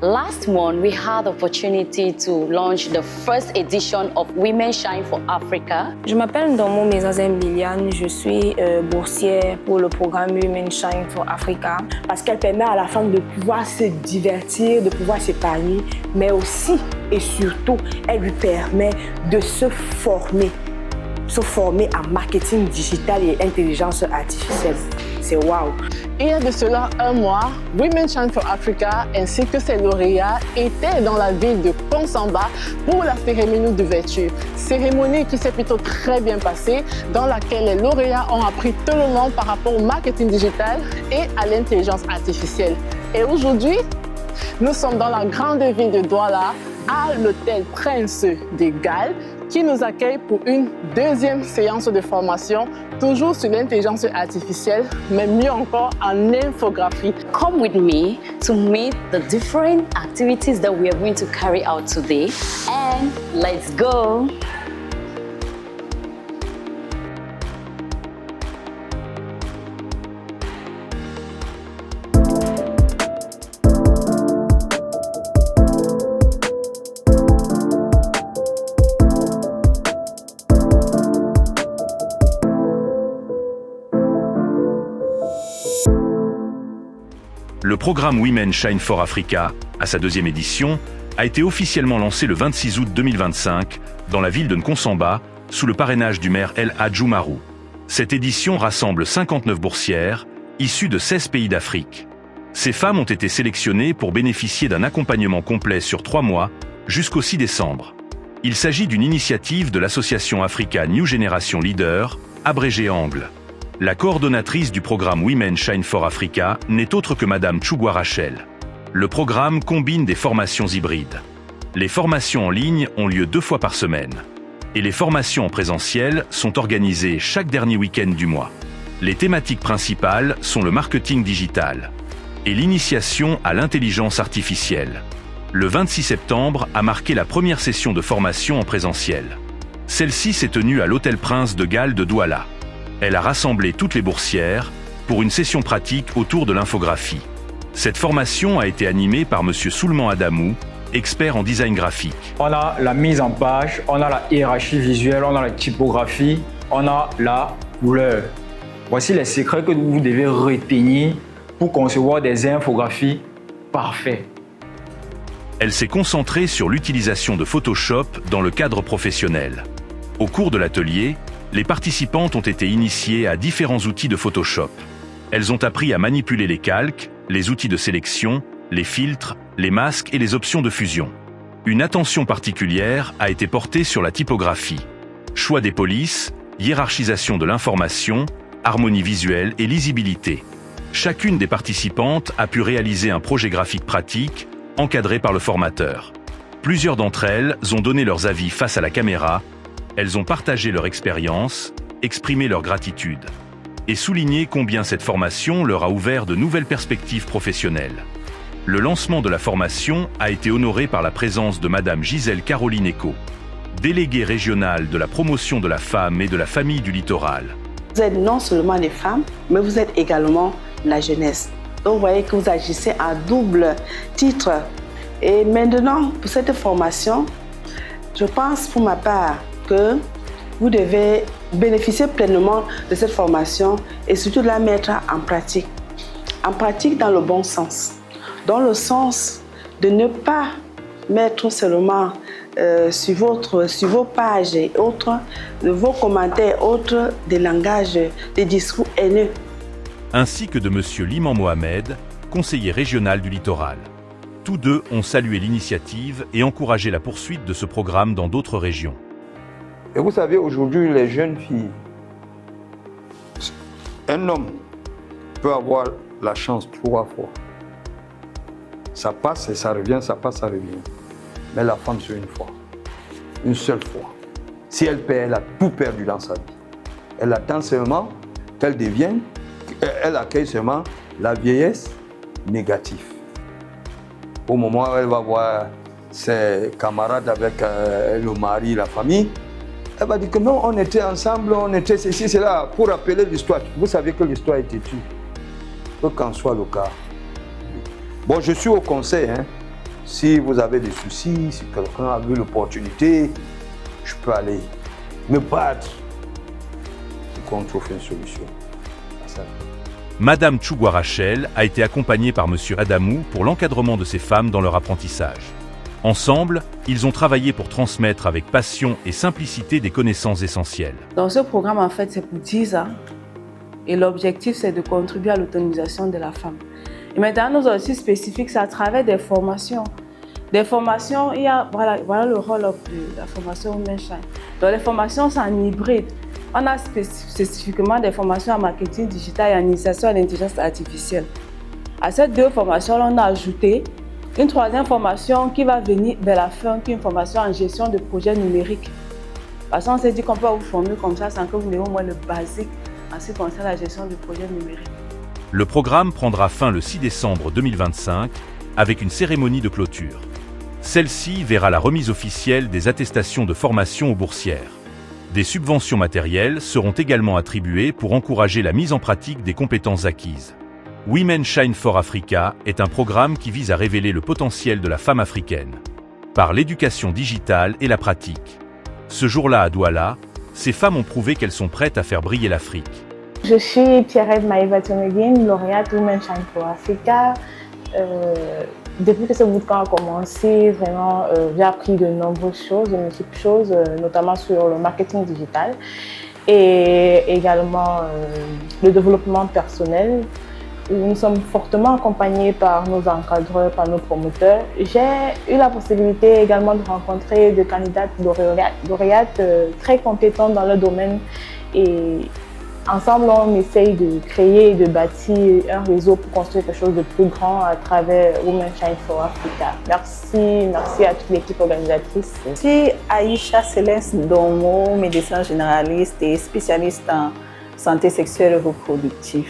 Last month, we had the opportunity to launch the first edition of Women Shine for Africa. Je m'appelle Ndomo Mezazem Liliane, je suis boursière pour le programme Women Shine for Africa parce qu'elle permet à la femme de pouvoir se divertir, de pouvoir s'épanouir, mais aussi et surtout, elle lui permet de se former en marketing digital et intelligence artificielle. C'est waouh! Il y a de cela un mois, Women Shine for Africa ainsi que ses lauréats étaient dans la ville de Konsamba pour la cérémonie d'ouverture. Cérémonie qui s'est plutôt très bien passée, dans laquelle les lauréats ont appris tout le monde par rapport au marketing digital et à l'intelligence artificielle. Et aujourd'hui, nous sommes dans la grande ville de Douala, à l'hôtel Prince de Galles, qui nous accueille pour une deuxième séance de formation, toujours sur l'intelligence artificielle, mais mieux encore en infographie. Come with me to meet the different activities that we are going to carry out today, and let's go! Le programme Women Shine for Africa, à sa deuxième édition, a été officiellement lancé le 26 août 2025 dans la ville de Nkonsamba, sous le parrainage du maire El Hadj Oumarou. Cette édition rassemble 59 boursières, issues de 16 pays d'Afrique. Ces femmes ont été sélectionnées pour bénéficier d'un accompagnement complet sur 3 mois, jusqu'au 6 décembre. Il s'agit d'une initiative de l'association Africa New Generation Leader, abrégée ANGLE. La coordonnatrice du programme Women Shine for Africa n'est autre que Madame Tchougwa Rachel. Le programme combine des formations hybrides. Les formations en ligne ont lieu 2 fois par semaine. Et les formations en présentiel sont organisées chaque dernier week-end du mois. Les thématiques principales sont le marketing digital et l'initiation à l'intelligence artificielle. Le 26 septembre a marqué la première session de formation en présentiel. Celle-ci s'est tenue à l'Hôtel Prince de Galles de Douala. Elle a rassemblé toutes les boursières pour une session pratique autour de l'infographie. Cette formation a été animée par M. Soulman Adamou, expert en design graphique. On a la mise en page, on a la hiérarchie visuelle, on a la typographie, on a la couleur. Voici les secrets que vous devez retenir pour concevoir des infographies parfaites. Elle s'est concentrée sur l'utilisation de Photoshop dans le cadre professionnel. Au cours de l'atelier, les participantes ont été initiées à différents outils de Photoshop. Elles ont appris à manipuler les calques, les outils de sélection, les filtres, les masques et les options de fusion. Une attention particulière a été portée sur la typographie. Choix des polices, hiérarchisation de l'information, harmonie visuelle et lisibilité. Chacune des participantes a pu réaliser un projet graphique pratique, encadré par le formateur. Plusieurs d'entre elles ont donné leurs avis face à la caméra. Elles ont partagé leur expérience, exprimé leur gratitude et souligné combien cette formation leur a ouvert de nouvelles perspectives professionnelles. Le lancement de la formation a été honoré par la présence de Madame Gisèle Caroline Eco, déléguée régionale de la promotion de la femme et de la famille du littoral. Vous êtes non seulement les femmes, mais vous êtes également la jeunesse. Donc vous voyez que vous agissez à double titre. Et maintenant, pour cette formation, je pense pour ma part que vous devez bénéficier pleinement de cette formation et surtout de la mettre en pratique. En pratique dans le bon sens. Dans le sens de ne pas mettre seulement sur vos pages et autres, vos commentaires, autres, des langages, des discours haineux. Ainsi que de M. Liman Mohamed, conseiller régional du littoral. Tous deux ont salué l'initiative et encouragé la poursuite de ce programme dans d'autres régions. Et vous savez, aujourd'hui, les jeunes filles, un homme peut avoir la chance 3 fois. Ça passe et ça revient, ça passe, ça revient. Mais la femme, c'est une fois. Une seule fois. Si elle perd, elle a tout perdu dans sa vie. Elle attend seulement qu'elle devienne, elle accueille seulement la vieillesse négative. Au moment où elle va voir ses camarades avec le mari, la famille, elle va dire que non, on était ensemble, on était ceci, cela, pour rappeler l'histoire. Vous savez que l'histoire est têtue. Que qu'en soit le cas. Bon, je suis au conseil, hein. Si vous avez des soucis, si quelqu'un a vu l'opportunité, je peux aller me battre pour qu'on trouve une solution à ça. Madame Tchougwa Rachel a été accompagnée par Monsieur Adamou pour l'encadrement de ces femmes dans leur apprentissage. Ensemble, ils ont travaillé pour transmettre avec passion et simplicité des connaissances essentielles. Dans ce programme, en fait, c'est pour 10 ans. Et l'objectif, c'est de contribuer à l'autonomisation de la femme. Et maintenant, nos outils spécifiques, c'est à travers des formations. Des formations, il y a, voilà le rôle de la formation Women Shine. Donc, les formations, c'est en hybride. On a spécifiquement des formations en marketing digital et en initiation à l'intelligence artificielle. À ces 2 formations, on a ajouté une 3e formation qui va venir vers la fin, qui est une formation en gestion de projets numériques. Parce qu'on s'est dit qu'on peut vous former comme ça sans que vous ayez au moins le basique en ce qui concerne la gestion de projets numériques. Le programme prendra fin le 6 décembre 2025 avec une cérémonie de clôture. Celle-ci verra la remise officielle des attestations de formation aux boursières. Des subventions matérielles seront également attribuées pour encourager la mise en pratique des compétences acquises. Women Shine for Africa est un programme qui vise à révéler le potentiel de la femme africaine, par l'éducation digitale et la pratique. Ce jour-là à Douala, ces femmes ont prouvé qu'elles sont prêtes à faire briller l'Afrique. Je suis Pierrette Maïva Tonegin, lauréate Women Shine for Africa. Depuis que ce bootcamp a commencé, vraiment, j'ai appris de nombreuses choses, de multiples choses, notamment sur le marketing digital et également le développement personnel, où nous sommes fortement accompagnés par nos encadreurs, par nos promoteurs. J'ai eu la possibilité également de rencontrer des candidates lauréates très compétentes dans leur domaine et ensemble, on essaye de créer et de bâtir un réseau pour construire quelque chose de plus grand à travers Women Shine for Africa. Merci à toute l'équipe organisatrice. Je suis Aïcha Céleste Domo, médecin généraliste et spécialiste en santé sexuelle et reproductive.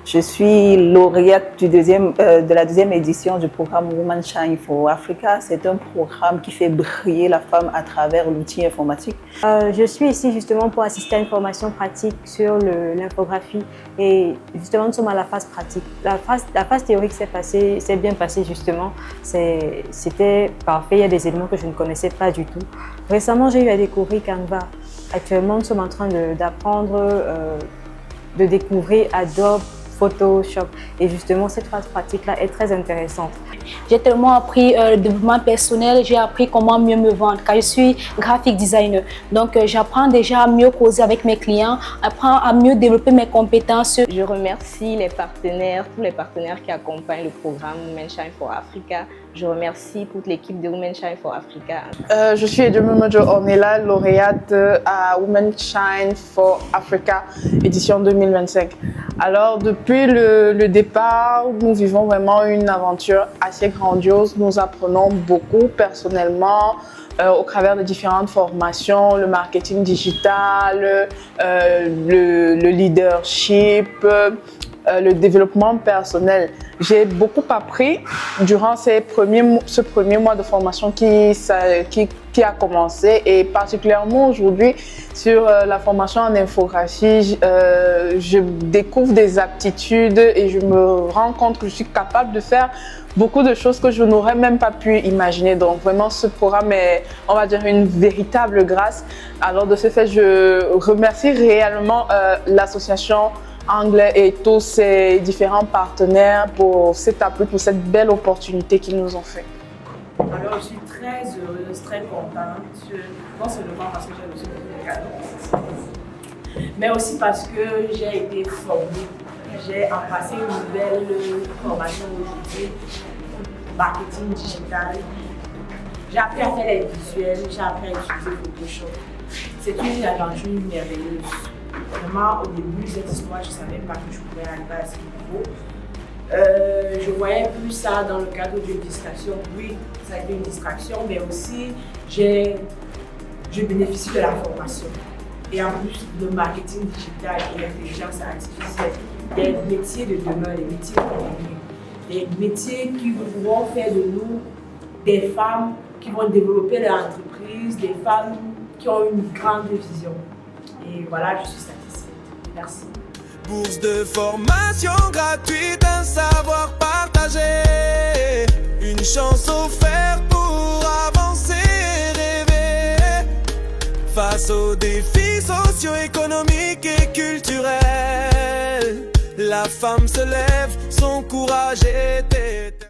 Je suis lauréate de la 2e édition du programme Women Shine for Africa. C'est un programme qui fait briller la femme à travers l'outil informatique. Je suis ici justement pour assister à une formation pratique sur l'infographie et justement nous sommes à la phase pratique. La phase théorique s'est bien passée justement, c'était parfait, il y a des éléments que je ne connaissais pas du tout. Récemment j'ai eu à découvrir Canva. Actuellement nous sommes en train d'apprendre, de découvrir Adobe Photoshop et justement cette phase pratique-là est très intéressante. J'ai tellement appris le développement personnel, j'ai appris comment mieux me vendre car je suis graphic designer. Donc j'apprends déjà à mieux causer avec mes clients, apprends à mieux développer mes compétences. Je remercie les partenaires, tous les partenaires qui accompagnent le programme Women Shine for Africa. Je remercie toute l'équipe de Women Shine for Africa. Je suis Edjomojo Ornella, lauréate à Women Shine for Africa, édition 2025. Alors, depuis le départ, nous vivons vraiment une aventure assez grandiose. Nous apprenons beaucoup personnellement au travers de différentes formations, le marketing digital, le leadership, le développement personnel. J'ai beaucoup appris durant ce premier mois de formation qui a commencé et particulièrement aujourd'hui sur la formation en infographie, je découvre des aptitudes et je me rends compte que je suis capable de faire beaucoup de choses que je n'aurais même pas pu imaginer. Donc vraiment ce programme est, on va dire, une véritable grâce. Alors de ce fait, je remercie réellement l'association Anglais et tous ces différents partenaires pour cet appui, pour cette belle opportunité qu'ils nous ont fait. Alors je suis très heureuse, très contente, non seulement parce que j'ai reçu beaucoup de cadeaux, mais aussi parce que j'ai été formée. J'ai passé une nouvelle formation aujourd'hui, marketing digital. J'ai appris à faire les visuels, j'ai appris à utiliser Photoshop. C'est une aventure merveilleuse. Vraiment, au début de cette histoire, je ne savais pas que je pouvais arriver à ce niveau. Je voyais plus ça dans le cadre d'une distraction. Oui, ça a été une distraction, mais aussi je bénéficie de la formation. Et en plus, le marketing digital et l'intelligence artificielle, des métiers de demain, les métiers de l'avenir, des métiers qui vont faire de nous des femmes qui vont développer leur entreprise, des femmes qui ont une grande vision. Et voilà, je suis satisfaite. Merci. bourse de formation gratuite, un savoir partagé, une chance offerte pour avancer et rêver. Face aux défis socio-économiques et culturels, la femme se lève, son courage est éternel.